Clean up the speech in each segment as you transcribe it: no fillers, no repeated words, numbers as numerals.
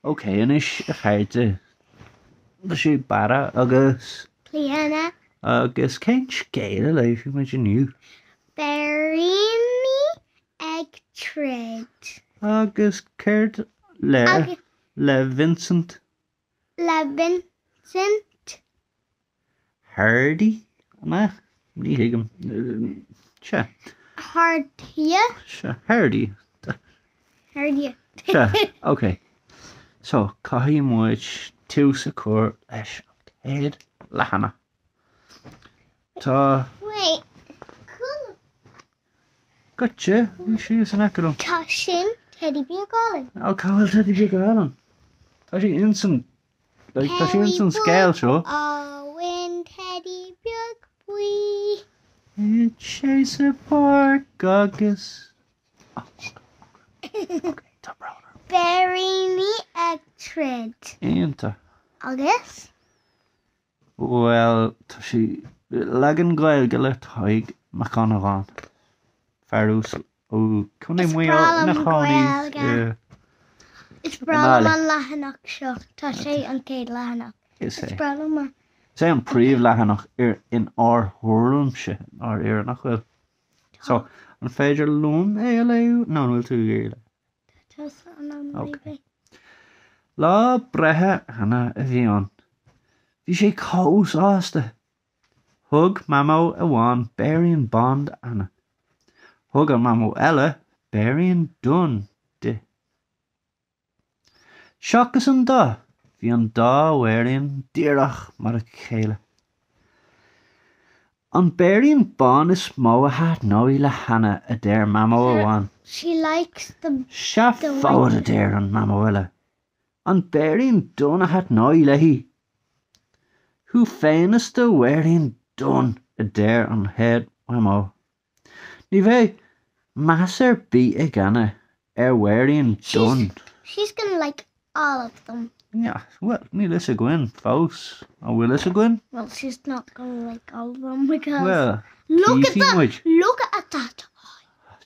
Okay, inis a chairde. Da sé bara agus. Cliana. Agus cén scéile leis fi muid inniu. Béiríní ag Troid. Agus céird le Vincent. Le Vincent. Hardy? Na, ní hiigem. Se. Hardia. Se, Hardy. Hardia. Se, okay. So, caithí muid tús a cór leis céad lehanana. Tá... Wait. Cool. Gotcha, ní sé san acadóm. Tá sin teddy bear galin. Cáil teddy bear galan. Tá sé insan... Tá sé insan scéil seo. Win teddy bear bui. It chase a park agus. Okay, tá browner. Béiríní ag Troid. Ainta. Agus? Well, tá sí legan gael le taig macánarán. Ferús ó cúna mú na chánaí. Is bralam an lehanach seo. Tá sé an céad lehanach. Is Is é. bralam an. Sé an príomh lehanach in áthrúmse ar éireannach bhfuil. So, an féidir lún é leú? No, bhfuil tú géile. Tá an Okay. Lá brethe hana a bhí an. Bhí sé cós ásta. Thug mamó a bháin Béirín bond ana. Thug an mamó eile Béirín dún de. Seachas an dá. Bhí an dá Béirín díreach mar a chéile. An Béirín bond is mó a hat nóí le hana a déir mamó a bháin. She likes the... Se fád a déir an mamó eile. An Béirín dún a hat nóí le hí. Who féinas do Béirín dún a déir an head mamó. Ní bheith más bí a gana Béirín dún. She's gonna like all of them. Yeah, well, ní lis a gwyn, fós. A bhfuil is a gwyn? Well, she's not gonna like all of them because... Well, look at easy that! muid. Look at that!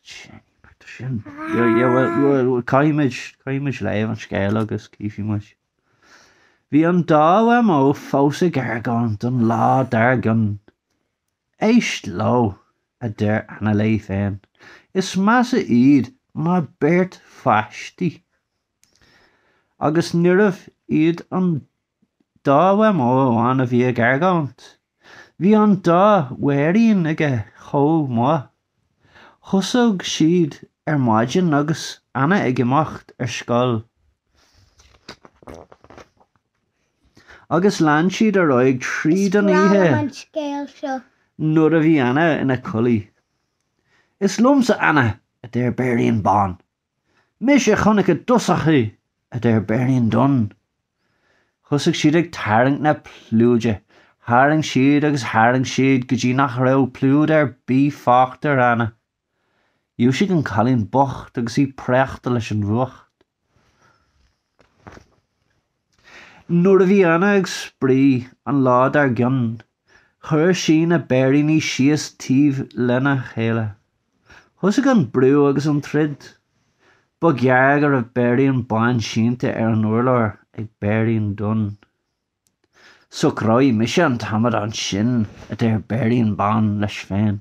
Sin, sin. Yeah, well, caiimiid leibh an scéil agus cífi muid. Bhí an dá mó fós a gargán don lá dargan. Éist lo a déir ana lei féin. Is más a iad má beirt fastí. Agus nuirih iad an dá mó amháin a bhí a gargánt. Bhí an dá Béirín ige chó má. Thusóg siad ar maidin agus ana ag imeacht ar scoil. Agus lean siad ar roiig tríd an ihe nuair a bhí ana ina culaí. Is lumsa ana a déir Béirín bán. Mis a chunacha dusacha a déir Béirín dún. Thusóg siad ag tarraingt na plúide. Haring siad agus haring siad go dtí nach raibh plúd ar bí fácht ar ana. Dúsigh an cailín bocht agus í preachta leis an bhuacht. Nuair a bhí ana ag sprí an lád ar gionn, chuir sin a Béiríní síos tíomh lena chéile. Thusig an brú agus an trid, ba gearg ar a Béirín bán sínta ar an urlár ag Béirín dún. So crói mise an tamad an sin a déir Béirín bán leis féin.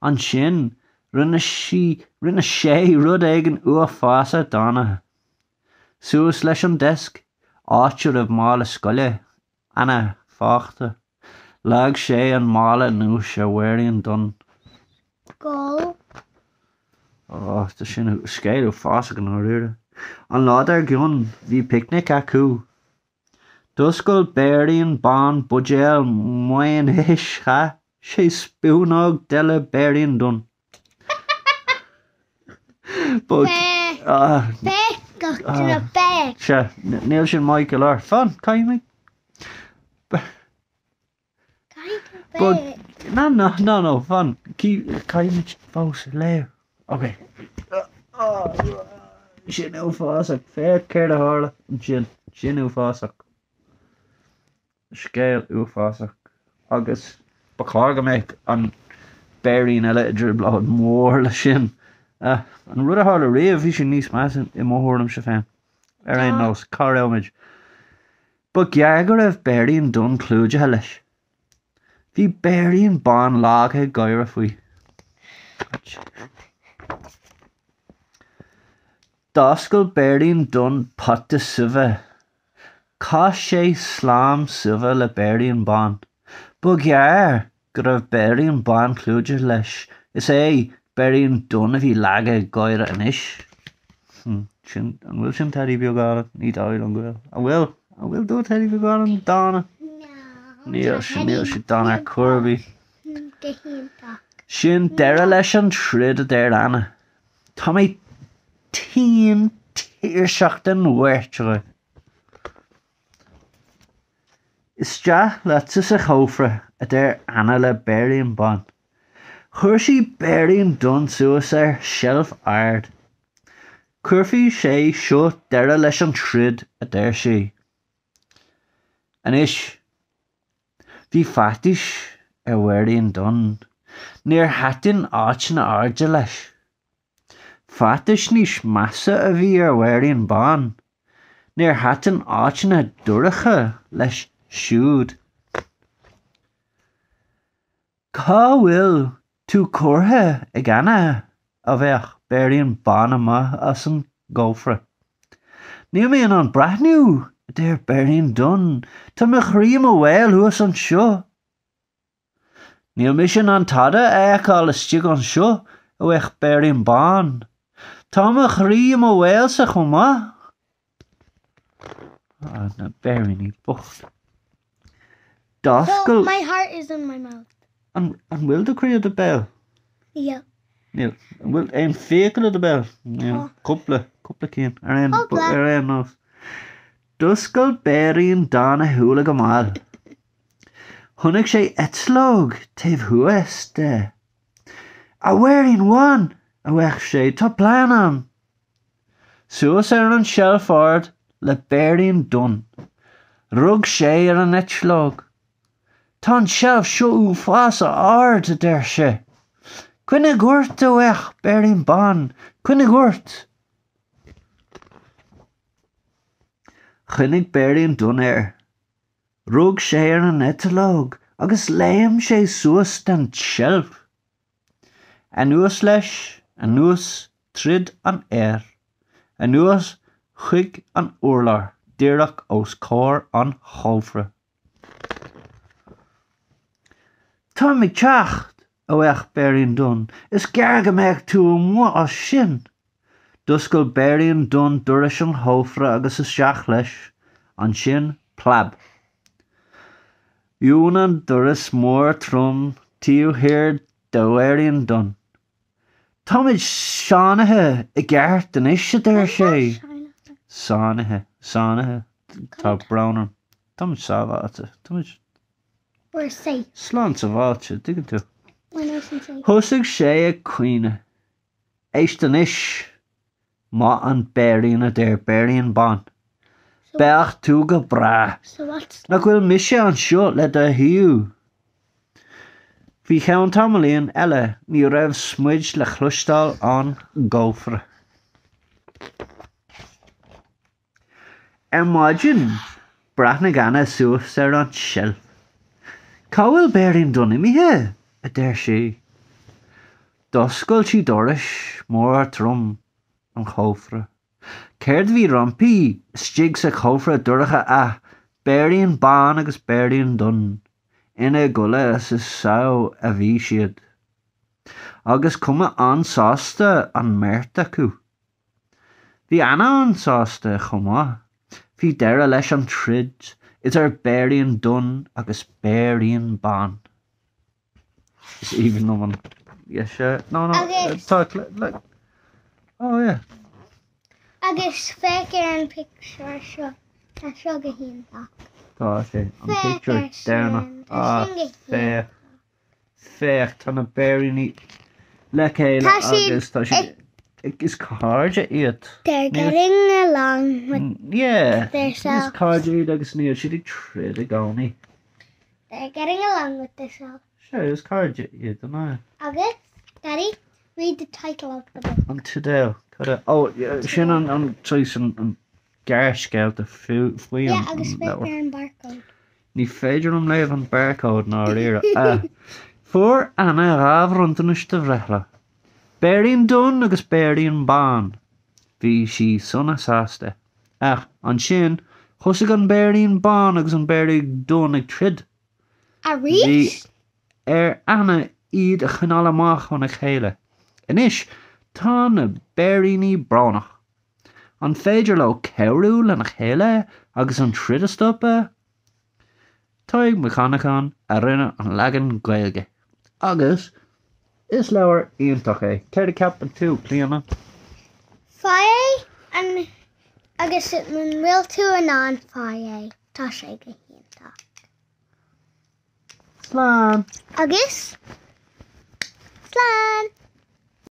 An sin rinne sé rud éigen ua fása dána. Suas leis an desk, áitiúr a mála scoile, ana fáchta. Lag sé an mála núis a Béirín dún. Go. Oh, tá sin scéil ó fása gan áiríre. An lád ar gionn, bhí picnic acu. Duscail Béirín bán budéal muin his cha, sé spúnág deile Béirín dún. Bé gachtar a bé. Se, níl sin Michael ar. Fan, caiimiid? No, fan. Caiimiid fós léir. Ok. Sin ó fásach. Fér céir a hála. Sin ó fásach. Scéil ó fásach. Agus ba chlága méid an Béirín eile idir blád mhór le sin. An rud a hála réamh bhí sin níos meas I mhórlam se féin. ar ein nós, car elmid. Ba geagar raibh Béirín dún clúide leis. Bhí Béirín bán lágthe gaire faoi. D'oscail Béirín dún potta suimhe. Cá sé slám suimhe le Béirín bán. Ba gear go raibh Béirín bán clúide leis. Is é Béirín dún a bhí lágthe gaire inis. An bhfuil sin teddy beag gála, ní dáil an ghfuil. An bhfuil dó teddy beag gála an dána. Níl si dána cuirbí. Sin deire leis an trid a déir anna. Tá mé tíon tíirseachtain huirte. Is deach letas a chófra a déir anna le Béirín bán. Chuir sí Béirín dún suas ar shelf ard. Cuirfí sé seo deire leis an trid a déir sé. Anis, bhí fatis ar Béirín dún. Níor hatain áit na airde leis. Fatis níos massa a bhí ar Béirín bán. Níor hatain áit na dúracha leis siúd. Cá bhfuil tú cuirthe ag anna a bheith Béirín bán ama as an gofra. Níl mé an brathnú a déir Béirín dún. Tá me chríom a bhil thuas an seo. Níl mé sin an tada éáil istigh an seo a bheith Béirín bán. Tá me chríom a bhil sa chumá. Na Béiríní bocht. So my heart is in my mouth. An bhfuil do críomh a bell? Yeah. Níl, an bhfuil ein fécail a bell? Níl, cúpla cían ar ein nós. D'oscail Béirín dána thuúla go máil. Thunnig sé etlóg taobh thuas de. A Béirín bháin a bheith sé tá plán an. Suas ar an shelf ard le Béirín dún. Rug sé ar an etlóg. Tá an shelf seo fás a ard a déir sé. Cuine gúirt a bheith Béirín bán. Cuine gúirt. Chunnig Béirín dún air. Rug sé ar an etlóg agus léim sé suas den shelf. Anuas leis, anuas trid an air. Anuas chuig an urlar, díreach os cór an chófra. Tá mé teacht a bheith Béirín dún. Is gearga méid tú mó as sin. D'oscail Béirín dún duras an chófra agus is seach leis an sin plab. Dúnan duras mór trom tíú hir do Béirín dún. Tá mid seánathe I gceart in is a déir sé. Sánathe. Tá browner. Tá mid sábháte. Tá mid We're safe. slán sa bháte, digan tú. We're nice and safe. Thusig sé a cuine. Éistan is má an Béirín a déir Béirín bán. Beach tú go bra. So what's Na bhfuil mise an seo le do hiú. Bhí cheann tamalaíon eile ní raibh smuid le chlustáil an gofra. Imagine brathna gana suas ar an shelf. Cá bhfuil Béirín dún imithe a déir sé. D'oscail sí doris mór trom an chófra. Céird bhí rompaí stig sa chófra dúracha a Béirín bán agus Béirín dún. Ina gula is sao a bhí siad. Agus cuma ansásta an mert acu. Bhí anna ansásta chumá. Bhí deire leis an trid is ar Béirín dún agus Béirín bán. Is even no one. Yes, no. Agus. Talk like. Oh yeah. agus feic ar an picture seo. Tá seo go híon tá. Tá sé an picture déna. Féach tá na Béiríní le céile Tá sí- agus tá sí is cardide iad. They're getting along with Yeah. They're Is so- cardide agus níl siad trid a gánaí. themselves. Sure, is cardide iad an Agus, Daddy, read the title of the book. an tudéil. Oh, yeah, sin an tríos an garsceilt a faoi Yeah, an agus leabhar. féidir an barcode. Ní féidir am léamh an barcode ná réire. Fuair Anna rábhrontanis de bhreithla. Béirín dún agus béirín bán. Bhí si sonna sásta. Ach, an sin, thosaigh an béirín bán agus an béirín dún ag trid. A Bhí rís? Anna iad a chunál amach chun a chéile. Inis, tá na Béiríní bránach. An féidir le ceirú le na chéile agus an trid a stoppe. Táig mechanachán a rinne an legan gailge. Agus, is leabhar iontach é. Céir a ceapan tú, Clíonna? Fáé an agus mun bhfuil tú an an fáé. Tá sé go hianta. Slán! Agus? Slán!